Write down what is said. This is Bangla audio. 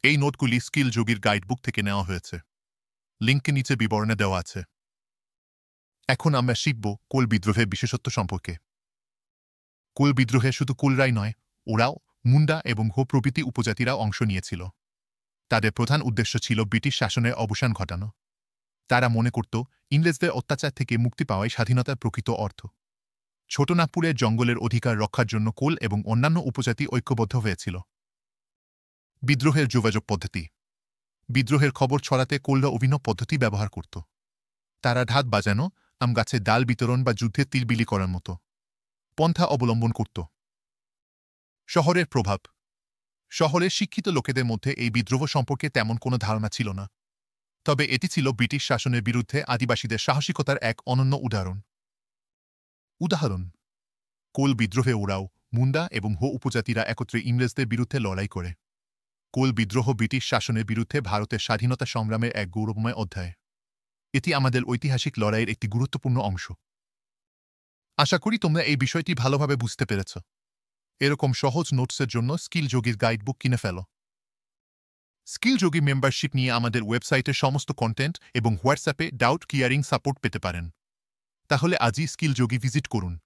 এই নোটগুলি স্কিল যোগীর গাইডবুক থেকে নেওয়া হয়েছে। লিঙ্ককে নিচে বিবরণে দেওয়া আছে। এখন আমরা শিখব কোল বিদ্রোহের বিশেষত্ব সম্পর্কে। কোল বিদ্রোহে শুধু কোলরাই নয়, ওরাও, মুন্ডা এবং হো প্রভৃতি উপজাতিরাও অংশ নিয়েছিল। তাদের প্রধান উদ্দেশ্য ছিল ব্রিটিশ শাসনের অবসান ঘটানো। তারা মনে করত ইংরেজদের অত্যাচার থেকে মুক্তি পাওয়াই স্বাধীনতার প্রকৃত অর্থ। ছোটনাগপুরের জঙ্গলের অধিকার রক্ষার জন্য কোল এবং অন্যান্য উপজাতি ঐক্যবদ্ধ হয়েছিল। বিদ্রোহের যোগাযোগ পদ্ধতি। বিদ্রোহের খবর ছড়াতে কোলরা অভিনব পদ্ধতি ব্যবহার করত। তারা ঢাক বাজানো, আম গাছে ডাল বিতরণ বা যুদ্ধে তিলবিলি করার মতো পন্থা অবলম্বন করত। শহরের প্রভাব। শহরের শিক্ষিত লোকেদের মধ্যে এই বিদ্রোহ সম্পর্কে তেমন কোনো ধারণা ছিল না। তবে এটি ছিল ব্রিটিশ শাসনের বিরুদ্ধে আদিবাসীদের সাহসিকতার এক অনন্য উদাহরণ। কোল বিদ্রোহে ওরাও, মুন্ডা এবং হো উপজাতিরা একত্রে ইংরেজদের বিরুদ্ধে লড়াই করে। কোল বিদ্রোহ ব্রিটিশ শাসনের বিরুদ্ধে ভারতের স্বাধীনতা সংগ্রামের এক গৌরবময় অধ্যায়। এটি আমাদের ঐতিহাসিক লড়াইয়ের একটি গুরুত্বপূর্ণ অংশ। আশা করি তোমরা এই বিষয়টি ভালোভাবে বুঝতে পেরেছ। এরকম সহজ নোটসের জন্য স্কিল যোগীর গাইডবুক কিনে ফেলো। স্কিল যোগী মেম্বারশিপ নিয়ে আমাদের ওয়েবসাইটে সমস্ত কন্টেন্ট এবং হোয়াটসঅ্যাপে ডাউট ক্লিয়ারিং সাপোর্ট পেতে পারেন। তাহলে আজই স্কিল যোগী ভিজিট করুন।